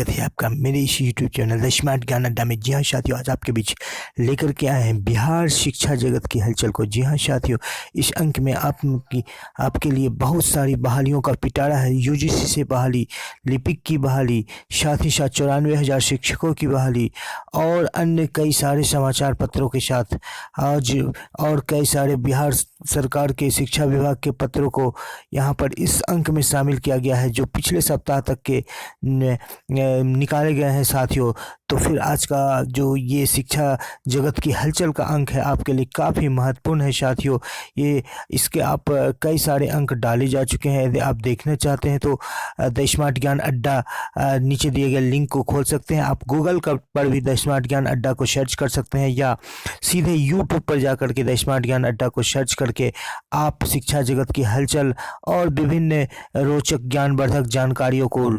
स्वागत है आपका मेरे इस यूट्यूब चैनल द स्मार्ट ज्ञान अड्डा में। जी हाँ साथियों, आज आपके बीच लेकर के आए हैं बिहार शिक्षा जगत की हलचल को। जी हाँ साथियों, इस अंक में आपके लिए बहुत सारी बहालियों का पिटारा है। यूजीसी से बहाली, लिपिक की बहाली, साथ ही साथ 94,000 शिक्षकों की बहाली और अन्य कई सारे समाचार पत्रों के साथ आज और कई सारे बिहार सरकार के शिक्षा विभाग के पत्रों को यहाँ पर इस अंक में शामिल किया गया है जो पिछले सप्ताह तक के निकाले गए हैं साथियों। तो फिर आज का जो ये शिक्षा जगत की हलचल का अंक है आपके लिए काफ़ी महत्वपूर्ण है साथियों। ये इसके आप कई सारे अंक डाले जा चुके हैं। यदि आप देखना चाहते हैं तो द स्मार्ट ज्ञान अड्डा नीचे दिए गए लिंक को खोल सकते हैं। आप गूगल पर भी द स्मार्ट ज्ञान अड्डा को सर्च कर सकते हैं या सीधे यूट्यूब पर जा कर के द स्मार्ट ज्ञान अड्डा को सर्च करके आप शिक्षा जगत की हलचल और विभिन्न रोचक ज्ञानवर्धक जानकारियों को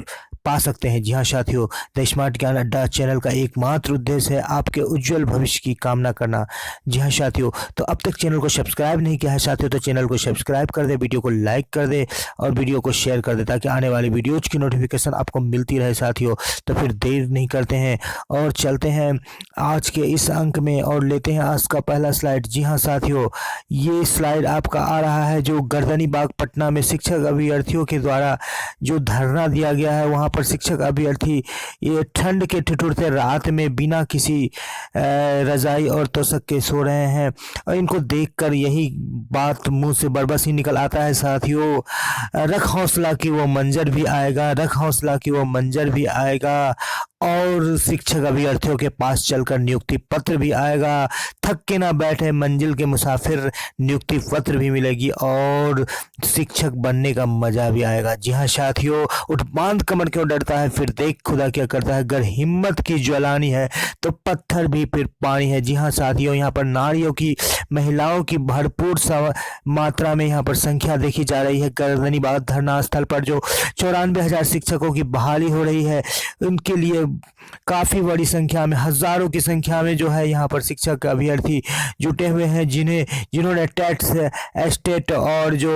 पा सकते हैं। जी हाँ साथियों, द स्मार्ट ज्ञान अड्डा चैनल का एकमात्र उद्देश्य है आपके उज्जवल भविष्य की कामना करना। जी हाँ साथियों, तो अब तक चैनल को सब्सक्राइब नहीं किया है साथियों तो चैनल को सब्सक्राइब कर दे, वीडियो को लाइक कर दे और वीडियो को शेयर कर दे ताकि आने वाली वीडियोज की नोटिफिकेशन आपको मिलती रहे साथियों। तो फिर देर नहीं करते हैं और चलते हैं आज के इस अंक में और लेते हैं आज का पहला स्लाइड। जी हाँ साथियों, ये स्लाइड आपका आ रहा है जो गर्दनीबाग पटना में शिक्षक अभ्यर्थियों के द्वारा जो धरना दिया गया है। वहाँ पर शिक्षक अभ्यर्थी ये ठंड के ठिठुरते रात में बिना किसी रजाई और तोशक के सो रहे हैं और इनको देखकर यही बात मुंह से बरबस ही निकल आता है साथियों, रख हौसला कि वो मंजर भी आएगा, रख हौसला कि वो मंजर भी आएगा और शिक्षक अभ्यर्थियों के पास चलकर नियुक्ति पत्र भी आएगा। थक के ना बैठे मंजिल के मुसाफिर, नियुक्ति पत्र भी मिलेगी और शिक्षक बनने का मजा भी आएगा। जी हाँ साथियों, उठ बांध कमर क्यों डरता है, फिर देख खुदा क्या करता है, अगर हिम्मत की ज्वलानी है तो पत्थर भी फिर पानी है। जी हाँ साथियों, यहाँ पर नारियों की, महिलाओं की भरपूर मात्रा में यहाँ पर संख्या देखी जा रही है। गर्दनीबाग धरना स्थल पर जो 94,000 शिक्षकों की बहाली हो रही है उनके लिए काफ़ी बड़ी संख्या में, हज़ारों की संख्या में जो है यहाँ पर शिक्षक अभ्यर्थी जुटे हुए हैं जिन्होंने टेट एस्टेट और जो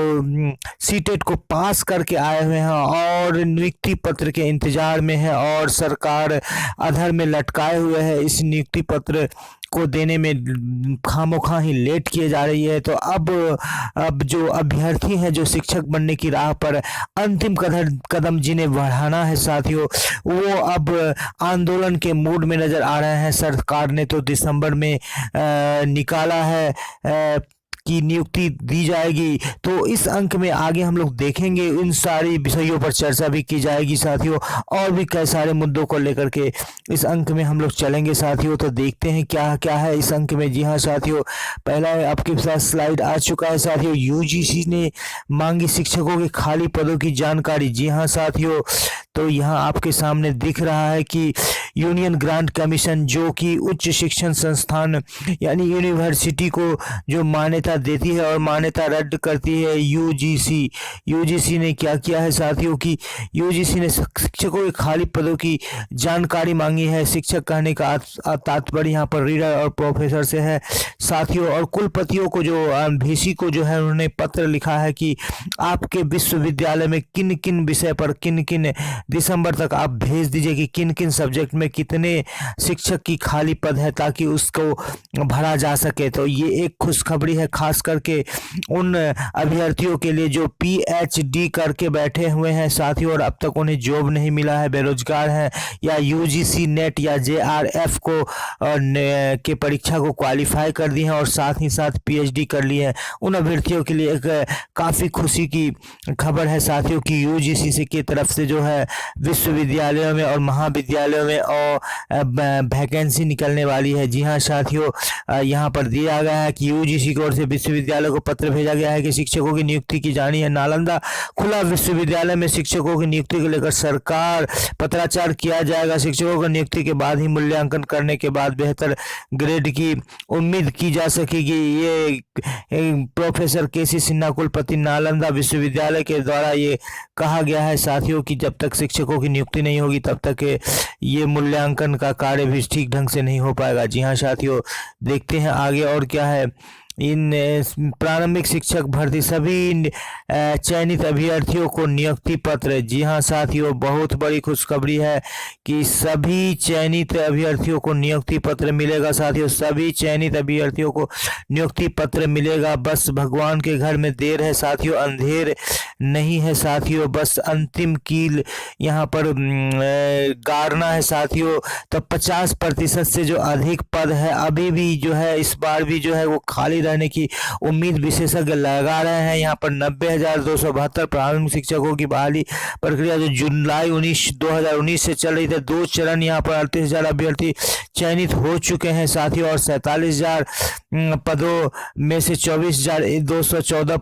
सीटेट को पास करके आए हुए हैं और नियुक्ति पत्र के इंतज़ार में है और सरकार अधर में लटकाए हुए है। इस नियुक्ति पत्र को देने में खामोखा ही लेट किए जा रही है। तो अब जो अभ्यर्थी हैं जो शिक्षक बनने की राह पर अंतिम कदम जिन्हें बढ़ाना है साथियों, वो अब आंदोलन के मूड में नज़र आ रहे हैं। सरकार ने तो दिसंबर में निकाला है की नियुक्ति दी जाएगी। तो इस अंक में आगे हम लोग देखेंगे, इन सारी विषयों पर चर्चा भी की जाएगी साथियों और भी कई सारे मुद्दों को लेकर के इस अंक में हम लोग चलेंगे साथियों। तो देखते हैं क्या क्या है इस अंक में। जी हाँ साथियों, पहला आपके पास स्लाइड आ चुका है साथियों। यूजीसी ने मांगी शिक्षकों के खाली पदों की जानकारी। जी हाँ साथियों, तो यहाँ आपके सामने दिख रहा है कि यूनियन ग्रांट कमीशन जो कि उच्च शिक्षण संस्थान यानी यूनिवर्सिटी को जो मान्यता देती है और मान्यता रद्द करती है, यूजीसी ने क्या किया है साथियों कि यूजीसी ने शिक्षकों के खाली पदों की जानकारी मांगी है। शिक्षक कहने का तात्पर्य यहाँ पर रीडर और प्रोफेसर से है साथियों। और कुलपतियों को जो वीसी को जो है उन्होंने पत्र लिखा है कि आपके विश्वविद्यालय में किन किन विषय पर किन किन दिसंबर तक आप भेज दीजिए कि किन किन सब्जेक्ट में कितने शिक्षक की खाली पद है ताकि उसको भरा जा सके। तो ये एक खुशखबरी है खास करके उन अभ्यर्थियों के लिए जो पीएचडी करके बैठे हुए हैं साथियों और अब तक उन्हें जॉब नहीं मिला है, बेरोजगार हैं या यूजीसी नेट या जेआरएफ को के परीक्षा को क्वालिफाई कर दिए हैं और साथ ही साथ पीएचडी कर लिए हैं। उन अभ्यर्थियों के लिए एक काफ़ी खुशी की खबर है साथियों कि यूजीसी की तरफ से जो है विश्वविद्यालयों में और महाविद्यालयों में और वैकेंसी निकलने वाली है। जी हाँ साथियों, यहाँ पर दिया गया है कि यूजीसी की ओर से विश्वविद्यालय को पत्र भेजा गया है कि शिक्षकों की नियुक्ति की जानी है। नालंदा खुला विश्वविद्यालय में शिक्षकों की नियुक्ति को लेकर सरकार पत्राचार किया जाएगा। शिक्षकों की नियुक्ति के बाद ही मूल्यांकन करने के बाद बेहतर ग्रेड की उम्मीद की जा सकेगी। ये प्रोफेसर केसी सिन्हा कुलपति नालंदा विश्वविद्यालय के द्वारा ये कहा गया है साथियों कि जब तक शिक्षकों की नियुक्ति नहीं होगी तब तक ये मूल्यांकन का कार्य भी ठीक ढंग से नहीं हो पाएगा। जी हाँ साथियों, देखते हैं आगे और क्या है। इन प्रारंभिक शिक्षक भर्ती सभी चयनित अभ्यर्थियों को नियुक्ति पत्र। जी हाँ साथियों, बहुत बड़ी खुशखबरी है कि सभी चयनित अभ्यर्थियों को नियुक्ति पत्र मिलेगा। साथियों, सभी चयनित अभ्यर्थियों को नियुक्ति पत्र मिलेगा। बस भगवान के घर में देर है साथियों, अंधेर नहीं है साथियों, बस अंतिम कील यहाँ पर गाड़ना है साथियों। तो 50% से जो अधिक पद है अभी भी जो है इस बार भी जो है वो खाली रहने की उम्मीद विशेषज्ञ लगा रहे हैं। यहाँ पर 90,272 प्रारंभिक शिक्षकों की बहाली प्रक्रिया जो जुलाई 2019 से चल रही थी, 2 चरण यहाँ पर 38,000 अभ्यर्थी चयनित हो चुके हैं साथियों, और 47,000 पदों में से 24,214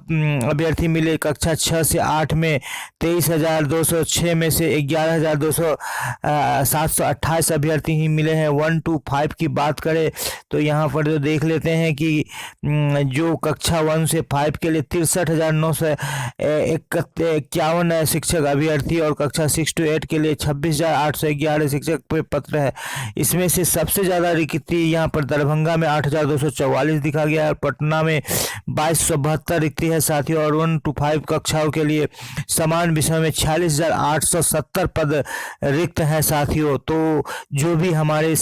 अभ्यर्थी मिले। कक्षा 6 से 8 में 23,206 में से 11,728 अभ्यर्थी ही मिले हैं। 1 to 5 की बात करें तो यहाँ पर जो देख लेते हैं कि जो कक्षा 1 से 5 के लिए 63,951 शिक्षक अभ्यर्थी और कक्षा 6 to 8 के लिए 26,811 शिक्षक पत्र है। इसमें से सबसे ज़्यादा रिक्ति यहाँ पर दरभंगा में 8,244 दिखा गया है, पटना में 2,272 रिक्ति है साथियों, और 1 to 5 कक्षाओं के लिए समान विषय में 46,870 पद रिक्त हैं साथियों। तो जो भी हमारे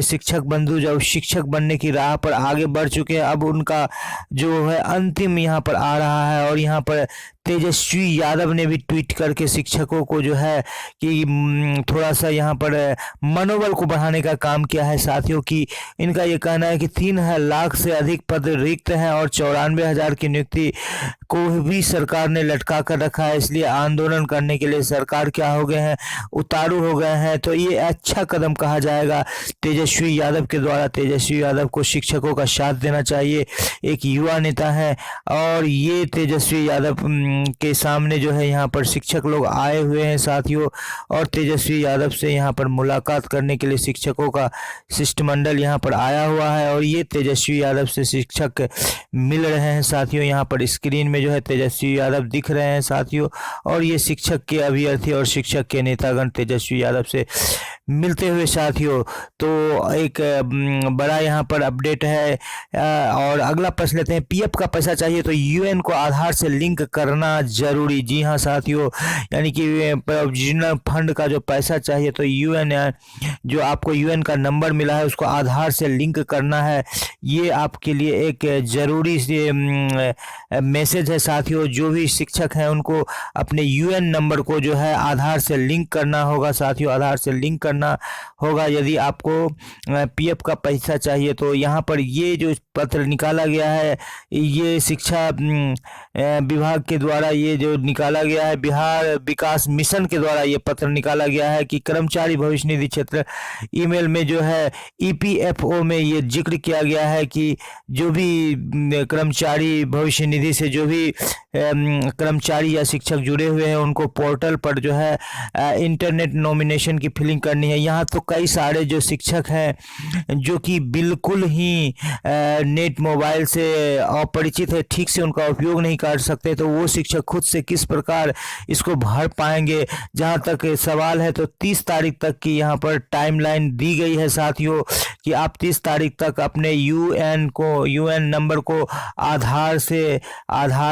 शिक्षक बंधु जब शिक्षक बनने की राह पर आगे बढ़ चुके हैं, अब उनका जो है अंतिम यहाँ पर आ रहा है। और यहाँ पर तेजस्वी यादव ने भी ट्वीट करके शिक्षकों को जो है कि थोड़ा सा यहाँ पर मनोबल को बढ़ाने का काम किया है साथियों। कि इनका ये कहना है कि 3 लाख से अधिक पद रिक्त हैं और 94,000 की नियुक्ति को भी सरकार ने लटका कर रखा है, इसलिए आंदोलन करने के लिए सरकार क्या हो गए हैं, उतारू हो गए हैं। तो ये अच्छा कदम कहा जाएगा तेजस्वी यादव के द्वारा। तेजस्वी यादव को शिक्षकों का साथ देना चाहिए, एक युवा नेता है, और ये तेजस्वी यादव के सामने जो है यहाँ पर शिक्षक लोग आए हुए हैं साथियों, और तेजस्वी यादव से यहाँ पर मुलाकात करने के लिए शिक्षकों का शिष्टमंडल यहाँ पर आया हुआ है, और ये तेजस्वी यादव से शिक्षक मिल रहे हैं साथियों। यहाँ पर स्क्रीन में जो है तेजस्वी यादव दिख रहे हैं साथियों, और ये शिक्षक के अभ्यर्थी और शिक्षक के नेतागण तेजस्वी यादव से मिलते हुए साथियों। तो एक बड़ा यहाँ पर अपडेट है। और अगला प्रश्न लेते हैं, पीएफ का पैसा चाहिए तो यूएन को आधार से लिंक करना जरूरी। जी हाँ साथियों, यानी कि प्रोविजनल फंड का जो पैसा चाहिए तो यूएन जो आपको यूएन का नंबर मिला है उसको आधार से लिंक करना है। ये आपके लिए एक ज़रूरी मैसेज है साथियों। जो भी शिक्षक हैं उनको अपने यूएन नंबर को जो है आधार से लिंक करना होगा साथियों, आधार से लिंक करना होगा यदि आपको पीएफ का पैसा चाहिए। तो यहाँ पर ये जो पत्र निकाला गया है, ये शिक्षा विभाग के द्वारा ये जो निकाला गया है, बिहार विकास मिशन के द्वारा ये पत्र निकाला गया है कि कर्मचारी भविष्य निधि क्षेत्र ईमेल में जो है ईपीएफओ में ये जिक्र किया गया है कि जो भी कर्मचारी भविष्य निधि से जो भी कर्मचारी या शिक्षक जुड़े हुए हैं उनको पोर्टल पर जो है इंटरनेट नॉमिनेशन की फिलिंग करनी है। यहाँ तो कई सारे जो शिक्षक हैं जो कि बिल्कुल ही नेट मोबाइल से अपरिचित है, ठीक से उनका उपयोग नहीं कर सकते, तो वो शिक्षक खुद से किस प्रकार इसको भर पाएंगे। जहाँ तक सवाल है तो 30 तारीख तक की यहाँ पर टाइमलाइन दी गई है साथियों कि आप 30 तारीख तक अपने यूएन नंबर को आधार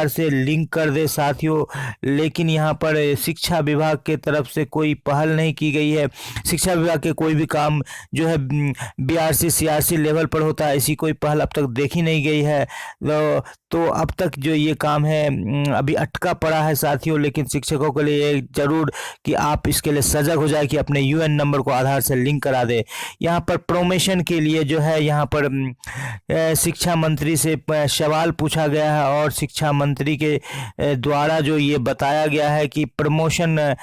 से लिंक कर दे साथियों। लेकिन यहाँ पर शिक्षा विभाग के तरफ से कोई पहल नहीं की गई है। शिक्षा विभाग के कोई भी काम जो है बीआरसी सीआरसी लेवल पर होता है, ऐसी कोई पहल अब तक देखी नहीं गई है। तो अब तक जो ये काम है अभी अटका पड़ा है साथियों। लेकिन शिक्षकों के लिए जरूर कि आप इसके लिए सजग हो जाए कि अपने यूएन नंबर को आधार से लिंक करा दे। यहाँ पर प्रमोशन के लिए जो है यहाँ पर शिक्षा मंत्री से सवाल पूछा गया है और शिक्षा मंत्री के द्वारा जो ये बताया गया है कि प्रमोशन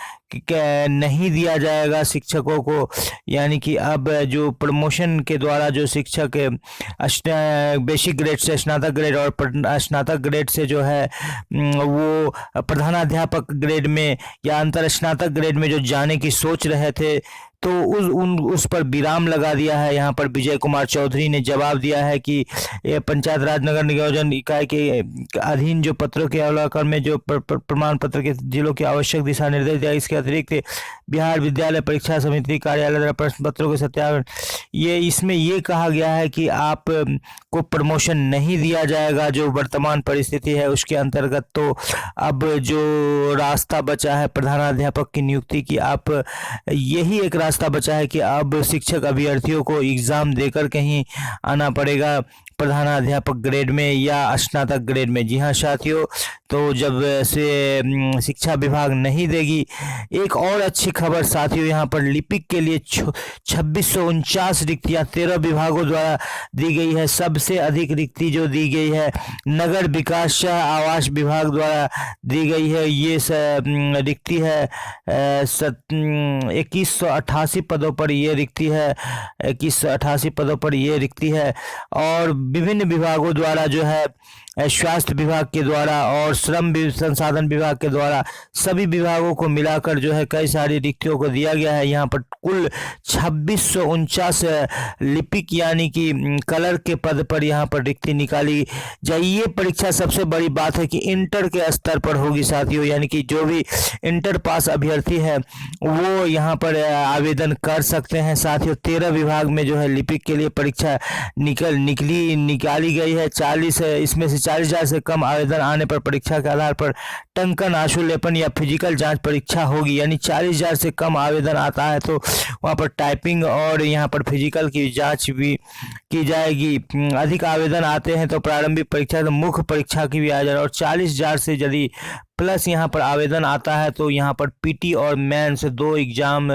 नहीं दिया जाएगा शिक्षकों को। यानी कि अब जो प्रमोशन के द्वारा जो शिक्षक बेसिक ग्रेड से स्नातक ग्रेड और स्नातक ग्रेड से जो है वो प्रधानाध्यापक ग्रेड में या अंतर स्नातक ग्रेड में जो जाने की सोच रहे थे तो उस पर विराम लगा दिया है। यहाँ पर विजय कुमार चौधरी ने जवाब दिया है कि पंचायत राज नगर नियोजन इकाई के अधीन जो पत्रों के अवलोकन में जो प्रमाण पत्र के जिलों के आवश्यक दिशा निर्देश दिया, इसके अतिरिक्त बिहार विद्यालय परीक्षा समिति कार्यालय द्वारा प्रश्न पत्रों के सत्यापन, ये इसमें ये कहा गया है कि आप को प्रमोशन नहीं दिया जाएगा जो वर्तमान परिस्थिति है उसके अंतर्गत। तो अब जो रास्ता बचा है प्रधानाध्यापक की नियुक्ति की, आप यही एक रास्ता बचा है कि अब शिक्षक अभ्यर्थियों को एग्ज़ाम देकर कहीं आना पड़ेगा प्रधानाध्यापक ग्रेड में या स्नातक ग्रेड में। जी हाँ साथियों, तो जब से शिक्षा विभाग नहीं देगी। एक और अच्छी खबर साथियों, यहाँ पर लिपिक के लिए 2649 रिक्तियाँ 13 विभागों द्वारा दी गई है। सबसे अधिक रिक्ति जो दी गई है नगर विकास आवास विभाग द्वारा दी गई है। ये रिक्ति है 2188 पदों पर ये रिक्ति है, 2188 पदों पर ये रिक्ति है। और विभिन्न विभागों द्वारा जो है स्वास्थ्य विभाग के द्वारा और श्रम संसाधन विभाग के द्वारा सभी विभागों को मिलाकर जो है कई सारी रिक्तियों को दिया गया है। यहाँ पर कुल 2649 लिपिक यानी कि कलर के पद पर यहाँ पर रिक्ति निकाली जाए। ये परीक्षा सबसे बड़ी बात है कि इंटर के स्तर पर होगी साथियों, यानी कि जो भी इंटर पास अभ्यर्थी है वो यहाँ पर आवेदन कर सकते हैं। साथियों 13 विभाग में जो है लिपिक के लिए परीक्षा निकाली गई है। 40 इसमें से 40,000 से कम आवेदन आने पर परीक्षा के आधार पर टंकन आशुलेपन या फिजिकल जांच परीक्षा होगी। यानी 40,000 से कम आवेदन आता है तो वहां पर टाइपिंग और यहां पर फिजिकल की जांच भी की जाएगी। अधिक आवेदन आते हैं तो प्रारंभिक परीक्षा तो मुख्य परीक्षा की भी आ जाए। और 40,000 से यदि प्लस यहाँ पर आवेदन आता है तो यहाँ पर पीटी और मेंस 2 एग्जाम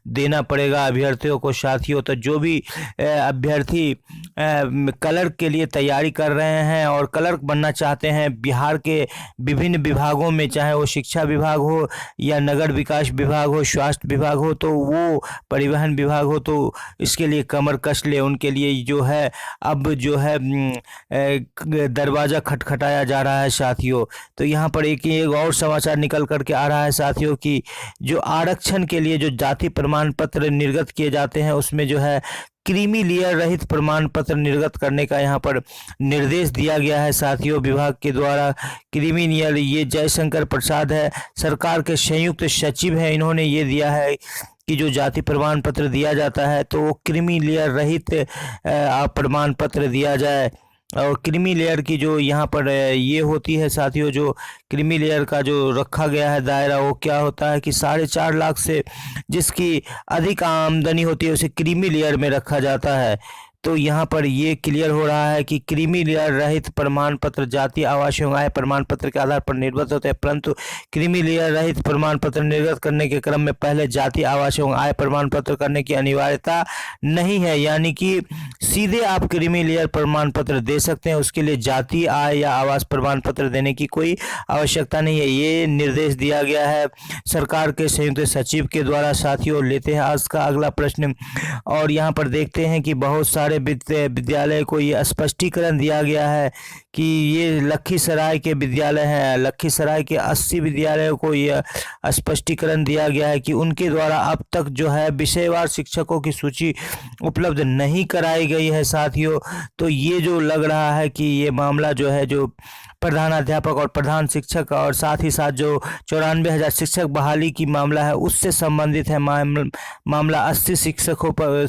देना पड़ेगा अभ्यर्थियों को साथियों। तो जो भी अभ्यर्थी क्लर्क के लिए तैयारी कर रहे हैं और क्लर्क बनना चाहते हैं बिहार के विभिन्न विभागों में, चाहे वो शिक्षा विभाग हो या नगर विकास विभाग हो, स्वास्थ्य विभाग हो, तो वो परिवहन विभाग हो, तो इसके लिए कमर कस ले। उनके लिए जो है अब जो है दरवाज़ा खटखटाया जा रहा है साथियों। तो यहाँ पर एक और समाचार निकल करके आ रहा है साथियों कि जो आरक्षण के लिए जो जाति प्रमाण पत्र निर्गत किए जाते हैं उसमें जो है क्रीमी लेयर रहित प्रमाण पत्र निर्गत करने का यहाँ पर निर्देश दिया गया है साथियों विभाग के द्वारा। क्रीमी लेयर, ये जयशंकर प्रसाद है, सरकार के संयुक्त सचिव हैं, इन्होंने ये दिया है कि जो जाति प्रमाण पत्र दिया जाता है तो वो क्रीमी लेयर रहित प्रमाण पत्र दिया जाए। और क्रीमी लेयर की जो यहाँ पर ये होती है साथियों, जो क्रीमी लेयर का जो रखा गया है दायरा, वो क्या होता है कि 4.5 लाख से जिसकी अधिक आमदनी होती है उसे क्रीमी लेयर में रखा जाता है। तो यहाँ पर ये क्लियर हो रहा है कि क्रीमी लेयर रहित प्रमाण पत्र जाति आवास एवं आय प्रमाण पत्र के आधार पर निर्गत होते हैं, परंतु क्रीमी लेयर रहित प्रमाण पत्र निर्गत करने के क्रम में पहले जाति आवास एवं आय प्रमाण पत्र करने की अनिवार्यता नहीं है। यानी कि सीधे आप क्रीमी लेयर प्रमाण पत्र दे सकते हैं, उसके लिए जाति आय या आवास प्रमाण पत्र देने की कोई आवश्यकता नहीं है। ये निर्देश दिया गया है सरकार के संयुक्त सचिव के द्वारा साथियों। लेते हैं आज का अगला प्रश्न और यहाँ पर देखते हैं कि बहुत सारे विद्यालय को ये स्पष्टीकरण दिया गया है कि ये लखीसराय के विद्यालय हैं, लखीसराय के 80 विद्यालयों को ये स्पष्टीकरण दिया गया है कि उनके द्वारा अब तक जो है विषयवार शिक्षकों की सूची उपलब्ध नहीं कराई गई है साथियों। तो ये जो लग रहा है कि ये मामला जो है जो प्रधानाध्यापक और प्रधान शिक्षक और साथ ही साथ जो 94,000 शिक्षक बहाली की मामला है उससे संबंधित है मामला। 80 शिक्षकों पर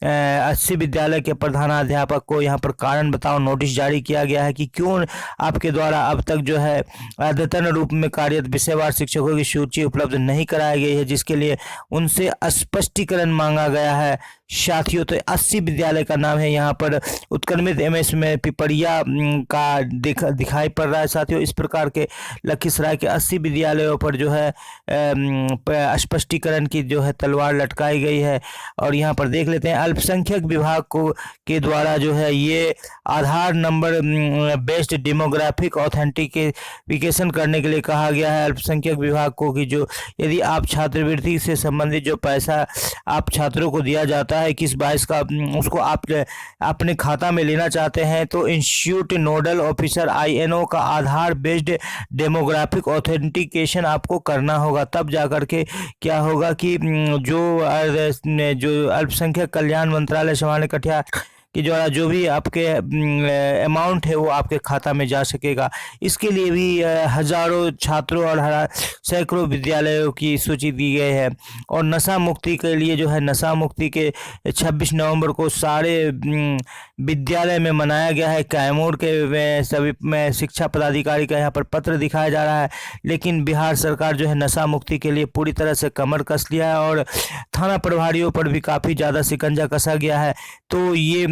80 विद्यालय के प्रधानाध्यापक को यहाँ पर कारण बताओ नोटिस जारी किया गया है कि क्यों आपके द्वारा अब तक जो है अद्यतन रूप में कार्यरत विषयवार शिक्षकों की सूची उपलब्ध नहीं कराई गई है, जिसके लिए उनसे स्पष्टीकरण मांगा गया है साथियों। तो 80 विद्यालय का नाम है यहाँ पर उत्क्रमित एमएस में पिपरिया का दिखाई पड़ रहा है साथियों। इस प्रकार के लखीसराय के 80 विद्यालयों पर जो है स्पष्टीकरण की जो है तलवार लटकाई गई है। और यहाँ पर देख लेते हैं अल्पसंख्यक विभाग को के द्वारा जो है ये आधार नंबर बेस्ड डेमोग्राफिक ऑथेंटिकेशन करने के लिए कहा गया है अल्पसंख्यक विभाग को कि जो यदि आप छात्रवृत्ति से संबंधित जो पैसा आप छात्रों को दिया जाता है 21-22 का, उसको आप अपने खाता में लेना चाहते हैं तो इंस्टीट्यूट नोडल ऑफिसर INO का आधार बेस्ड डेमोग्राफिक ऑथेंटिकेशन आपको करना होगा। तब जाकर के क्या होगा कि जो अल्पसंख्यक कल्याण मंत्रालय संभालने के द्वारा जो भी आपके अमाउंट है वो आपके खाता में जा सकेगा। इसके लिए भी हजारों छात्रों और सैकड़ों विद्यालयों की सूची दी गई है। और नशा मुक्ति के लिए जो है नशा मुक्ति के 26 नवंबर को सारे विद्यालय में मनाया गया है। कैमूर के सभी में शिक्षा पदाधिकारी का यहाँ पर पत्र दिखाया जा रहा है, लेकिन बिहार सरकार जो है नशा मुक्ति के लिए पूरी तरह से कमर कस लिया है और थाना प्रभारियों पर भी काफ़ी ज़्यादा शिकंजा कसा गया है। तो ये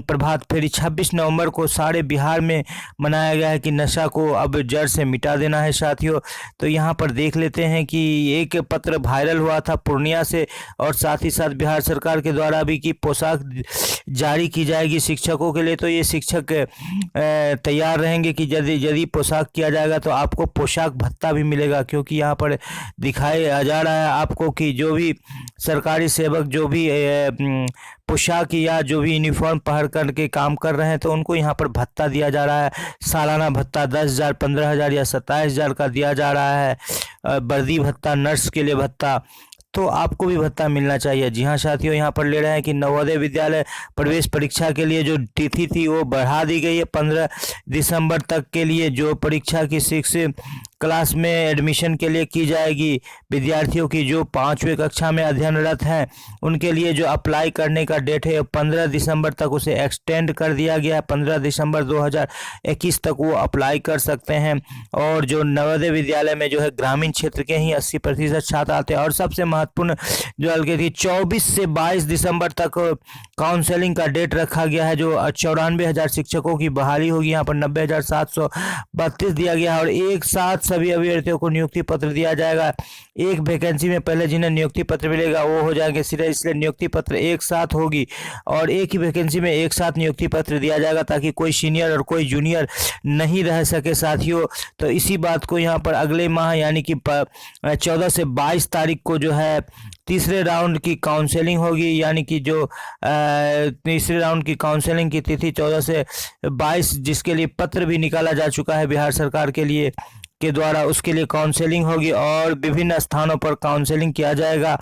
प्रभात फेरी 26 नवंबर को सारे बिहार में मनाया गया है कि नशा को अब जड़ से मिटा देना है साथियों। तो यहाँ पर देख लेते हैं कि एक पत्र वायरल हुआ था पूर्णिया से, और साथ ही साथ बिहार सरकार के द्वारा भी कि पोशाक जारी की जाएगी शिक्षकों के लिए। तो ये शिक्षक तैयार रहेंगे कि यदि पोशाक किया जाएगा तो आपको पोशाक भत्ता भी मिलेगा, क्योंकि यहाँ पर दिखाया जा रहा है आपको कि जो भी सरकारी सेवक जो भी पोशाक या जो भी यूनिफॉर्म पहन कर के काम कर रहे हैं तो उनको यहाँ पर भत्ता दिया जा रहा है। सालाना भत्ता 10,000, 15,000 या 27,000 का दिया जा रहा है। वर्दी भत्ता, नर्स के लिए भत्ता, तो आपको भी भत्ता मिलना चाहिए। जी हाँ साथियों, यहाँ पर ले रहे हैं कि नवोदय विद्यालय प्रवेश परीक्षा के लिए जो तिथि थी वो बढ़ा दी गई है 15 दिसंबर तक के लिए, जो परीक्षा की 6 क्लास में एडमिशन के लिए की जाएगी। विद्यार्थियों की जो 5वीं कक्षा में अध्ययनरत हैं उनके लिए जो अप्लाई करने का डेट है 15 दिसंबर तक उसे एक्सटेंड कर दिया गया है। 15 दिसंबर 2021 तक वो अप्लाई कर सकते हैं। और जो नवोदय विद्यालय में जो है ग्रामीण क्षेत्र के ही 80% छात्र आते हैं। और सबसे महत्वपूर्ण जो हल्के थी 24 से 22 दिसंबर तक काउंसलिंग का डेट रखा गया है। जो 94,000 शिक्षकों की बहाली होगी, यहाँ पर 90,732 दिया गया है। और एक साथ सभी अभ्यर्थियों को नियुक्ति पत्र दिया जाएगा। एक वैकेंसी में पहले जिन्हें नियुक्ति पत्र मिलेगा वो हो जाएंगे सीधे, इसलिए नियुक्ति पत्र एक साथ होगी और एक ही वैकेंसी में एक साथ नियुक्ति पत्र दिया जाएगा, ताकि कोई सीनियर और कोई जूनियर नहीं रह सके साथियों। तो इसी बात को यहाँ पर अगले माह यानी कि 14 से 22 तारीख को जो है तीसरे राउंड की काउंसलिंग होगी, यानी कि जो तीसरे राउंड की काउंसलिंग की तिथि 14 से 22, जिसके लिए पत्र भी निकाला जा चुका है बिहार सरकार के लिए के द्वारा, उसके लिए काउंसलिंग होगी और विभिन्न स्थानों पर काउंसलिंग किया जाएगा।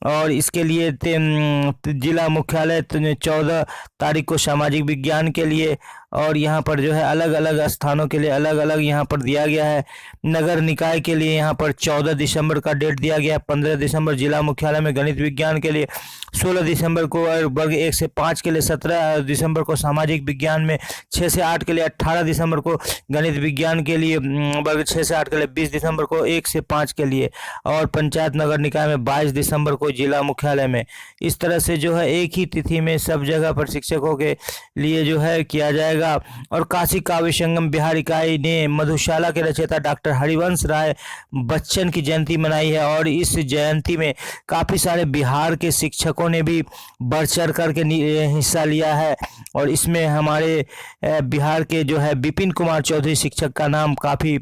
और इसके लिए जिला मुख्यालय 14 तारीख को सामाजिक विज्ञान के लिए, और यहाँ पर जो है अलग अलग स्थानों के लिए अलग अलग यहाँ पर दिया गया है। नगर निकाय के लिए यहाँ पर 14 दिसंबर का डेट दिया गया है। 15 दिसंबर जिला मुख्यालय में गणित विज्ञान के लिए, 16 दिसंबर को वर्ग 1 से 5 के लिए, 17 दिसंबर को सामाजिक विज्ञान में, 6 से 8 के लिए, 18 दिसंबर को गणित विज्ञान के लिए वर्ग 6 से 8 के लिए, 20 दिसंबर को 1 से 5 के लिए, और पंचायत नगर निकाय में 22 दिसंबर को जिला मुख्यालय में। इस तरह से जो है एक ही तिथि में सब जगह पर शिक्षकों के लिए जो है किया जाएगा। और काशी काव्य संगम बिहार इकाई ने मधुशाला के रचयिता डॉक्टर हरिवंश राय बच्चन की जयंती मनाई है, और इस जयंती में काफ़ी सारे बिहार के शिक्षकों ने भी बढ़ चढ़ करके हिस्सा लिया है। और इसमें हमारे बिहार के जो है विपिन कुमार चौधरी शिक्षक का नाम काफ़ी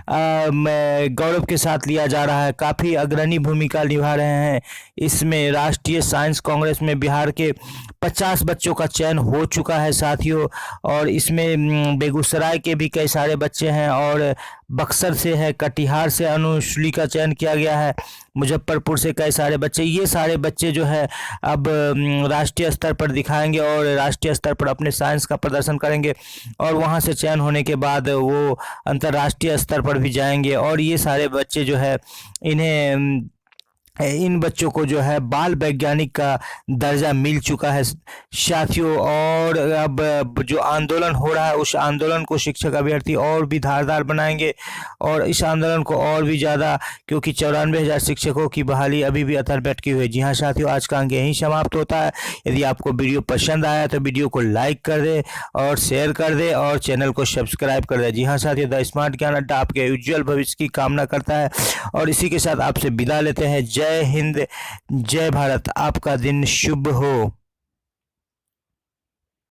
गौरव के साथ लिया जा रहा है, काफ़ी अग्रणी भूमिका निभा रहे हैं। इसमें राष्ट्रीय साइंस कांग्रेस में बिहार के 50 बच्चों का चयन हो चुका है साथियों। और इसमें बेगूसराय के भी कई सारे बच्चे हैं, और बक्सर से है, कटिहार से अनुश्री का चयन किया गया है, मुजफ्फरपुर से कई सारे बच्चे। ये सारे बच्चे जो है अब राष्ट्रीय स्तर पर दिखाएंगे और राष्ट्रीय स्तर पर अपने साइंस का प्रदर्शन करेंगे, और वहाँ से चयन होने के बाद वो अंतर्राष्ट्रीय स्तर पर भी जाएंगे। और ये सारे बच्चे जो है इन बच्चों को जो है बाल वैज्ञानिक का दर्जा मिल चुका है साथियों। और अब जो आंदोलन हो रहा है उस आंदोलन को शिक्षक अभ्यर्थी और भी धारदार बनाएंगे, और इस आंदोलन को और भी ज़्यादा, क्योंकि 94,000 शिक्षकों की बहाली अभी भी अतर बैठकी हुई है। जी हाँ साथियों, आज का अंक यहीं समाप्त होता है। यदि आपको वीडियो पसंद आया तो वीडियो को लाइक कर दे और शेयर कर दे और चैनल को सब्सक्राइब कर दे। जी हाँ साथियों, द स्मार्ट ज्ञान अड्डा आपके उज्जवल भविष्य की कामना करता है, और इसी के साथ आपसे विदा लेते हैं। जय हिंद, जय भारत, आपका दिन शुभ हो।